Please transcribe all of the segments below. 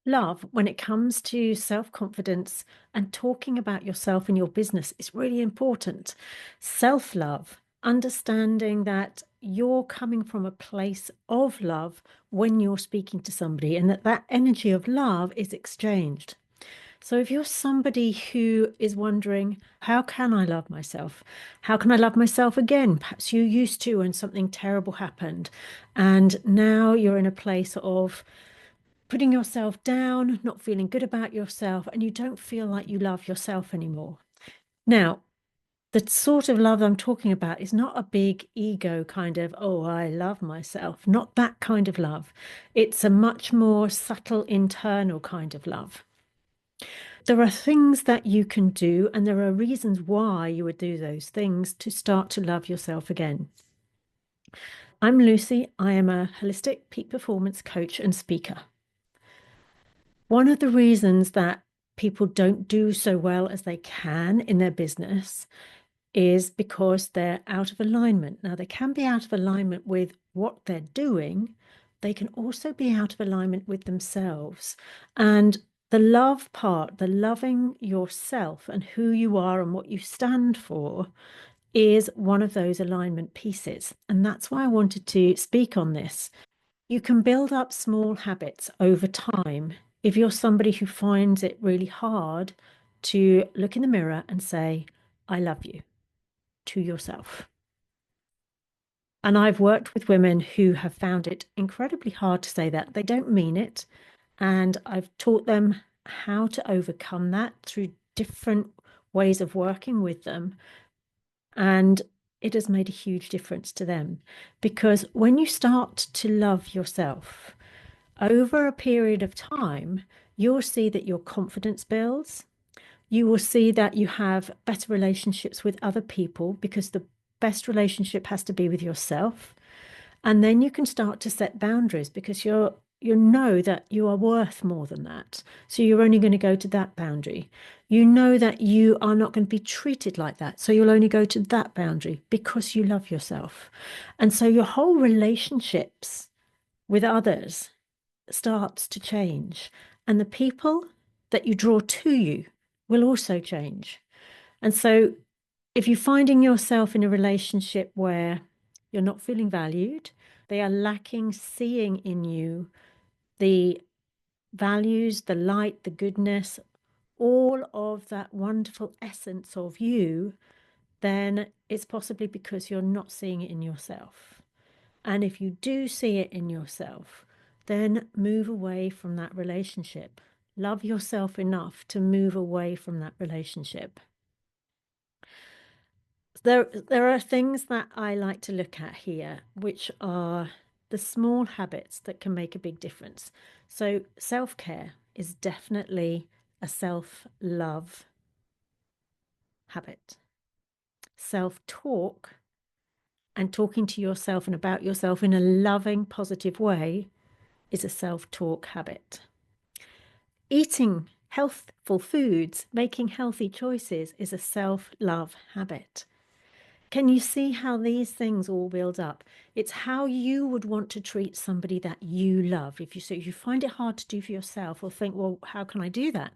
Love, when it comes to self-confidence and talking about yourself and your business, is really important. Self-love, understanding that you're coming from a place of love when you're speaking to somebody, and that energy of love is exchanged. So if you're somebody who is wondering, how can I love myself? How can I love myself again? Perhaps you used to and something terrible happened, and now you're in a place of putting yourself down, not feeling good about yourself, and you don't feel like you love yourself anymore. Now, the sort of love I'm talking about is not a big ego kind of, oh, I love myself, not that kind of love. It's a much more subtle internal kind of love. There are things that you can do, and there are reasons why you would do those things to start to love yourself again. I'm Lucy. I am a holistic peak performance coach and speaker. One of the reasons that people don't do so well as they can in their business is because they're out of alignment. Now, they can be out of alignment with what they're doing. They can also be out of alignment with themselves. And the love part, the loving yourself and who you are and what you stand for, is one of those alignment pieces. And that's why I wanted to speak on this. You can build up small habits over time if you're somebody who finds it really hard to look in the mirror and say, I love you to yourself. And I've worked with women who have found it incredibly hard to say that. They don't mean it. And I've taught them how to overcome that through different ways of working with them. And it has made a huge difference to them because when you start to love yourself, over a period of time, you'll see that your confidence builds. You will see that you have better relationships with other people because the best relationship has to be with yourself. And then you can start to set boundaries because you know that you are worth more than that. So you're only going to go to that boundary. You know that you are not going to be treated like that. So you'll only go to that boundary because you love yourself. And so your whole relationships with others starts to change, and the people that you draw to you will also change. And so, if you're finding yourself in a relationship where you're not feeling valued, they are lacking seeing in you the values, the light, the goodness, all of that wonderful essence of you, then it's possibly because you're not seeing it in yourself. And if you do see it in yourself, then move away from that relationship. Love yourself enough to move away from that relationship. There are things that I like to look at here, which are the small habits that can make a big difference. So self-care is definitely a self-love habit. Self-talk and talking to yourself and about yourself in a loving, positive way is a self-talk habit. Eating healthful foods, making healthy choices is a self-love habit. Can you see how these things all build up? It's how you would want to treat somebody that you love. If you find it hard to do for yourself or think, well, how can I do that?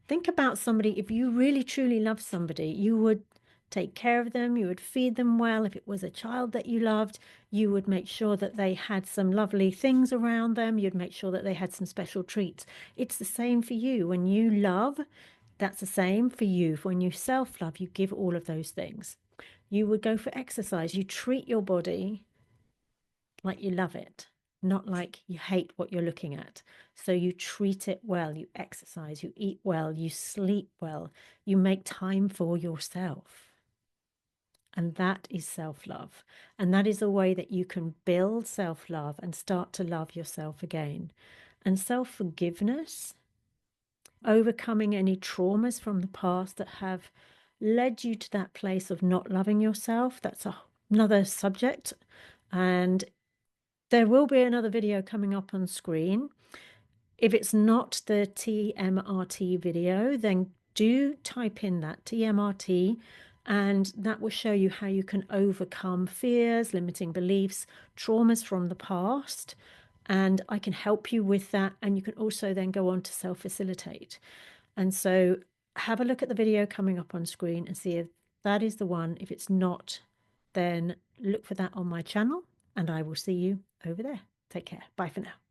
Think about somebody, if you really truly love somebody, you would take care of them, you would feed them well. If it was a child that you loved, you would make sure that they had some lovely things around them. You'd make sure that they had some special treats. It's the same for you. When you love, that's the same for you. When you self-love, you give all of those things. You would go for exercise. You treat your body like you love it, not like you hate what you're looking at. So you treat it well, you exercise, you eat well, you sleep well, you make time for yourself. And that is self-love. And that is a way that you can build self-love and start to love yourself again. And self-forgiveness, overcoming any traumas from the past that have led you to that place of not loving yourself, that's another subject. And there will be another video coming up on screen. If it's not the TMRT video, then do type in that TMRT, and that will show you how you can overcome fears, limiting beliefs, traumas from the past, and I can help you with that. And you can also then go on to self-facilitate. And so have a look at the video coming up on screen and see if that is the one. If it's not, then look for that on my channel, and I will see you over there. Take care. Bye for now.